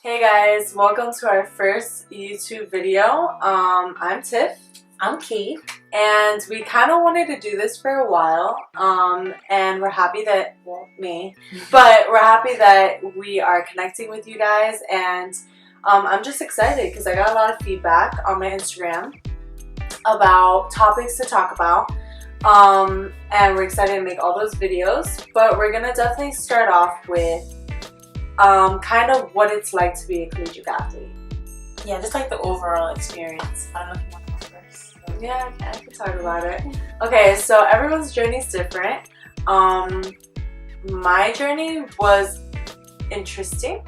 Hey guys, welcome to our first YouTube video. I'm Tiff. I'm Keith. And we kind of wanted to do this for a while. And we're happy that, well, but we're happy that we are connecting with you guys. And I'm just excited because I got a lot of feedback on my Instagram about topics to talk about. And we're excited to make all those videos. But we're going to definitely start off with kind of what it's like to be a collegiate athlete. Yeah, just like the overall experience. I don't know if you want to go first. Yeah, I can talk about it. Okay, so everyone's journey is different. My journey was interesting,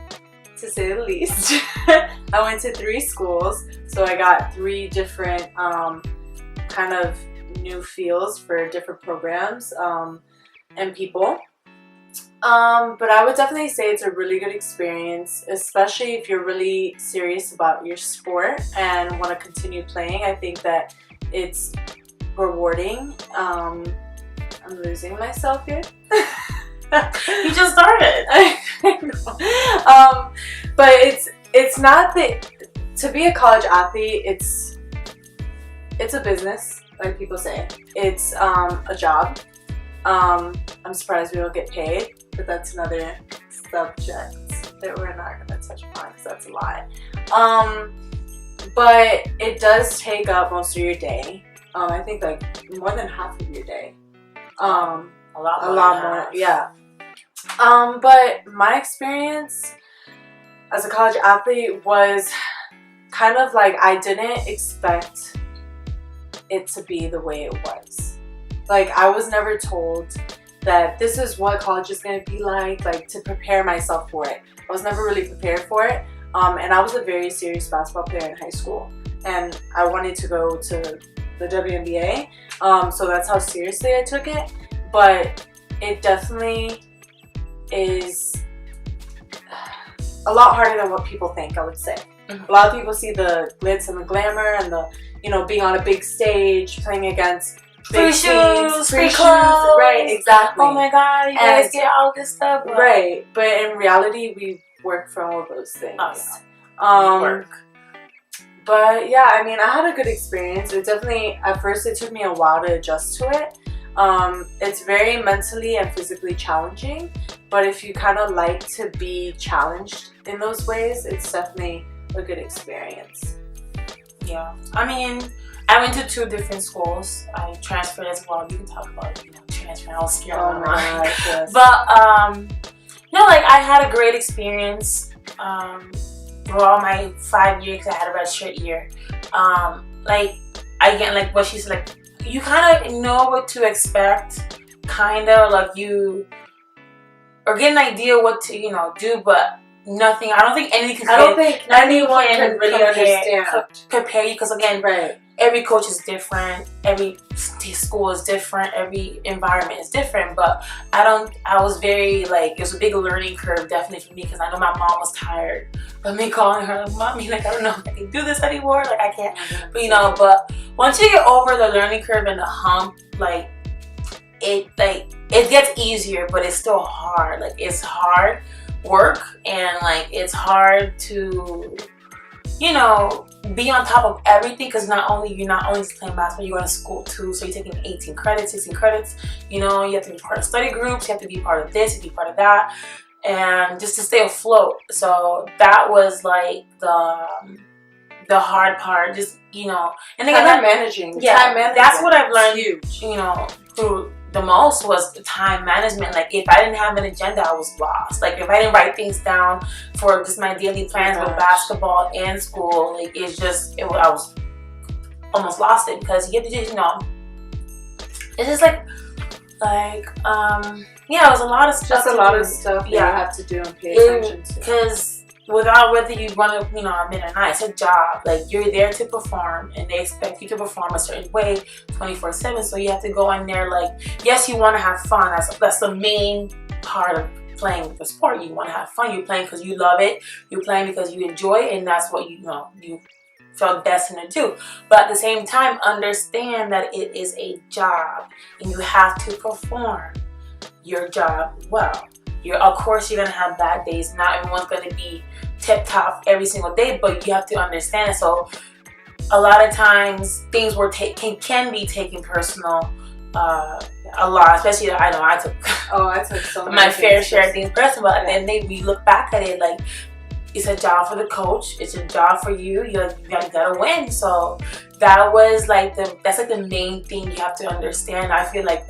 to say the least. I went to 3 schools, so I got 3 different kind of new fields for different programs and people. But I would definitely say it's a really good experience, especially if you're really serious about your sport and want to continue playing. I think that it's rewarding. I'm losing myself here. You just started. But it's not that to be a college athlete. It's a business, like people say. It's a job. I'm surprised we don't get paid, but that's another subject that we're not going to touch upon because that's a lot. But it does take up most of your day. I think like more than half of your day. A lot more, yeah. But my experience as a college athlete was kind of like I didn't expect it to be the way it was. Like, I was never told that this is what college is going to be like to prepare myself for it. I was never really prepared for it. And I was a very serious basketball player in high school. And I wanted to go to the WNBA. So that's how seriously I took it. But it definitely is a lot harder than what people think, I would say. Mm-hmm. A lot of people see the glitz and the glamour and the, being on a big stage, playing against free shoes, free clothes. Right, exactly. Oh my god, you guys get all this stuff. Right, but in reality, we work for all of those things. Oh, yeah. Work. But yeah, I mean, I had a good experience. It definitely, at first, it took me a while to adjust to it. It's very mentally and physically challenging, but if you kind of like to be challenged in those ways, it's definitely a good experience. Yeah, I mean, I went to 2 different schools. I transferred as well. You can talk about, transferring. I was scared. Oh my gosh, yes. But, I had a great experience throughout my 5 years. I had a redshirt year. Like what she said, you kind of know what to expect. Kind of like you, or get an idea what to, do, but nothing. I don't think anything. I don't think anyone can really prepare you because again, right. Every coach is different, every school is different, every environment is different, but I was very it was a big learning curve definitely for me because I know my mom was tired of me calling her like, Mommy, I don't know if I can do this anymore, I can't, but once you get over the learning curve and the hump, it gets easier, but it's still hard, it's hard work and it's hard to, be on top of everything because you're not only just playing basketball, you're going to school too, so you're taking 18 credits, 16 credits, you have to be part of study groups, you have to be part of this, you have to be part of that, and just to stay afloat. So that was the hard part, just and again, time managing. That's what I've learned. Huge. Through the most was the time management. If I didn't have an agenda, I was lost. If I didn't write things down for just my daily plans with basketball and school, I was almost lost it because you get to just it's just it was a lot of stuff. Just a lot of stuff that you have to do and pay attention to. Because without whether you want to, admit or not, it's a job. You're there to perform, and they expect you to perform a certain way, 24/7. So you have to go in there. Yes, you want to have fun. That's the main part of playing the sport. You want to have fun. You're playing because you love it. You're playing because you enjoy it, and that's what you felt destined to do. But at the same time, understand that it is a job, and you have to perform your job well. Of course, you're gonna have bad days. Not everyone's gonna be tip top every single day, but you have to understand it. So a lot of times things can be taken personal. A lot, especially I know I took so my fair share of things personal, but then we look back at it like it's a job for the coach, it's a job for you. You gotta win. So that's like the main thing you have to understand. I feel like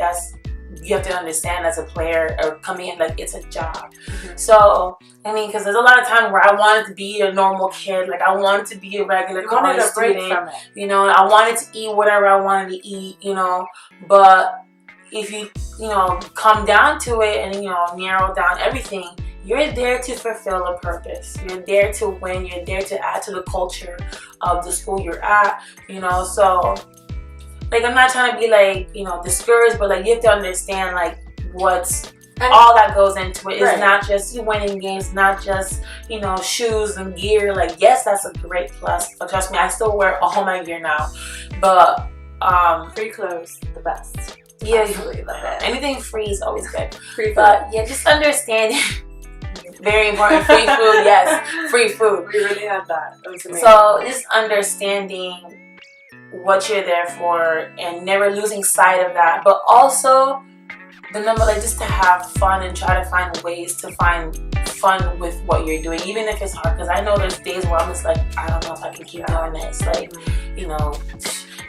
you have to understand as a player or coming in, like it's a job. So I mean, because there's a lot of time where I wanted to be a normal kid, like I wanted to be a regular college student, you know, I wanted to eat whatever I wanted to eat, you know, but if you come down to it and narrow down everything, you're there to fulfill a purpose. You're there to win. You're there to add to the culture of the school you're at, you know. So like, I'm not trying to be like, discouraged, but like you have to understand like all that goes into it. It's not just winning games, not just, shoes and gear. Like, yes, that's a great plus. But trust me, I still wear all my gear now. But free clothes, the best. Yeah, anything free is always good. Free food. But yeah, just understand. Very important. Free food, yes. Free food. We really had that. It was amazing. So just understanding what you're there for and never losing sight of that. But also just to have fun and try to find ways to find fun with what you're doing, even if it's hard. Because I know there's days where I'm just like, I don't know if I can keep doing this. Like,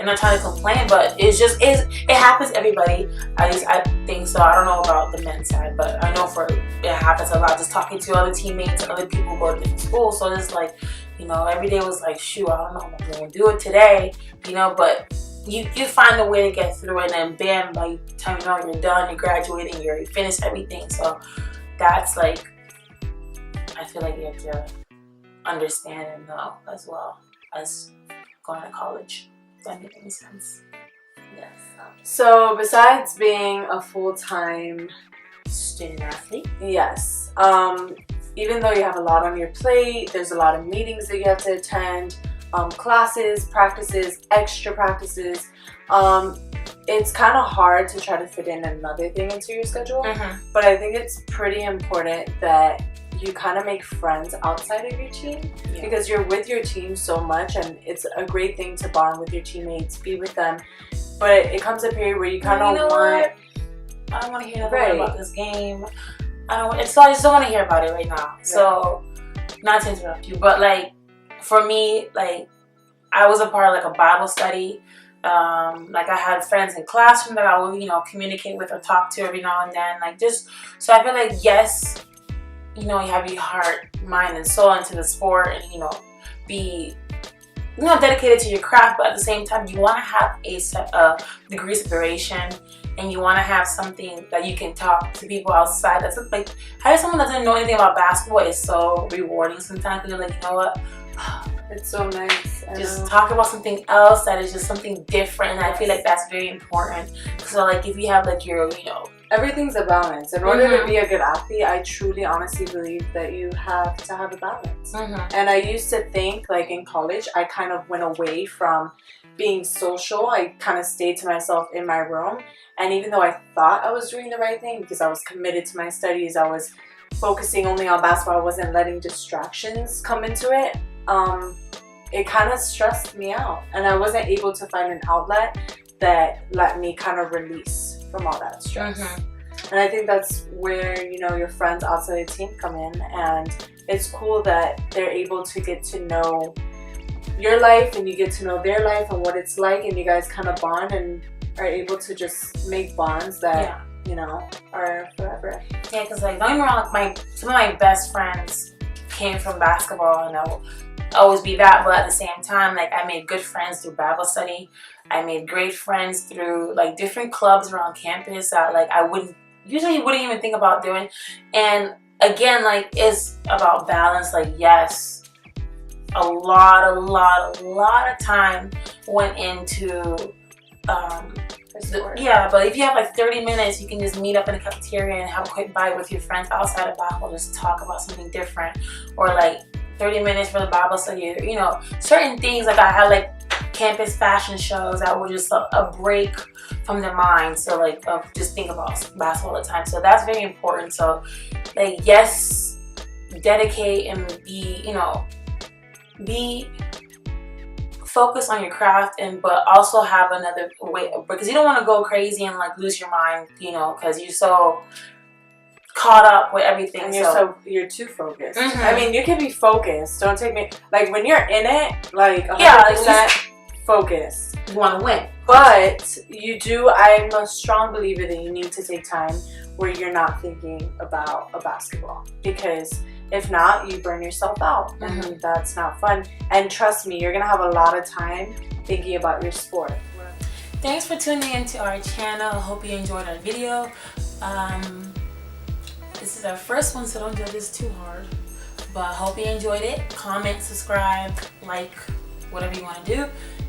I'm not trying to complain, but it happens to everybody. At least I think so. I don't know about the men's side, but I know it happens a lot. Just talking to other teammates and other people who go to different schools. So it's like, every day was like, shoot, I don't know if I'm going to do it today, but you find a way to get through it, and then bam, by the time you're done, you're graduating, you finished everything. So that's like, I feel like you have to understand and know as well as going to college. Does that make any sense? Yes. So besides being a full-time student athlete, yes, even though you have a lot on your plate, there's a lot of meetings that you have to attend, classes, practices, extra practices. It's kind of hard to try to fit in another thing into your schedule, but I think it's pretty important that you kind of make friends outside of your team, because you're with your team so much, and it's a great thing to bond with your teammates, be with them. But it comes a period where you kind of I don't want to hear nothing about this game. I just don't want to hear about it right now. So, not to interrupt you, but like for me, like I was a part of like a Bible study. Like I had friends in classroom that I would communicate with or talk to every now and then. Like so I feel like yes, you have your heart, mind, and soul into the sport, and be dedicated to your craft. But at the same time, you want to have a degree separation, and you want to have something that you can talk to people outside. That's like having someone that doesn't know anything about basketball is so rewarding sometimes. Because you're like, you know what? It's so nice. Just talk about something else that is just something different. And I feel like that's very important. So like if you have like your, everything's a balance. In order to be a good athlete, I truly, honestly believe that you have to have a balance. And I used to think, like in college, I kind of went away from being social. I kind of stayed to myself in my room. And even though I thought I was doing the right thing, because I was committed to my studies, I was focusing only on basketball, I wasn't letting distractions come into it. It kind of stressed me out, and I wasn't able to find an outlet that let me kind of release from all that stress. And I think that's where your friends outside the team come in, and it's cool that they're able to get to know your life, and you get to know their life and what it's like, and you guys kind of bond and are able to just make bonds that are forever. Yeah, because like don't get me wrong, some of my best friends came from basketball, and I'll always be that. But at the same time, like I made good friends through Bible study. I made great friends through like different clubs around campus that like I wouldn't even think about doing. And again, like it's about balance. Like yes, a lot of time went into but if you have like 30 minutes, you can just meet up in the cafeteria and have a quick bite with your friends outside of basketball, just talk about something different. Or like 30 minutes for the Bible study, certain things. Like I had like campus fashion shows that were just a break from the mind, so like of just think about basketball all the time. So that's very important. So like yes, dedicate and be, you know, be focused on your craft, and but also have another way, because you don't want to go crazy and like lose your mind, you know, because you're so caught up with everything. And you're too focused. I mean, you can be focused. Don't take me like when you're in it, like 100% focused. You want to win, but you do. I'm a strong believer that you need to take time where you're not thinking about a basketball, because if not, you burn yourself out, and that's not fun. And trust me, you're gonna have a lot of time thinking about your sport. Thanks for tuning into our channel. I hope you enjoyed our video. This is our first one, so don't judge us too hard. But I hope you enjoyed it. Comment, subscribe, like, whatever you want to do.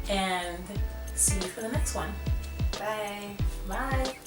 And see you for the next one. Bye. Bye.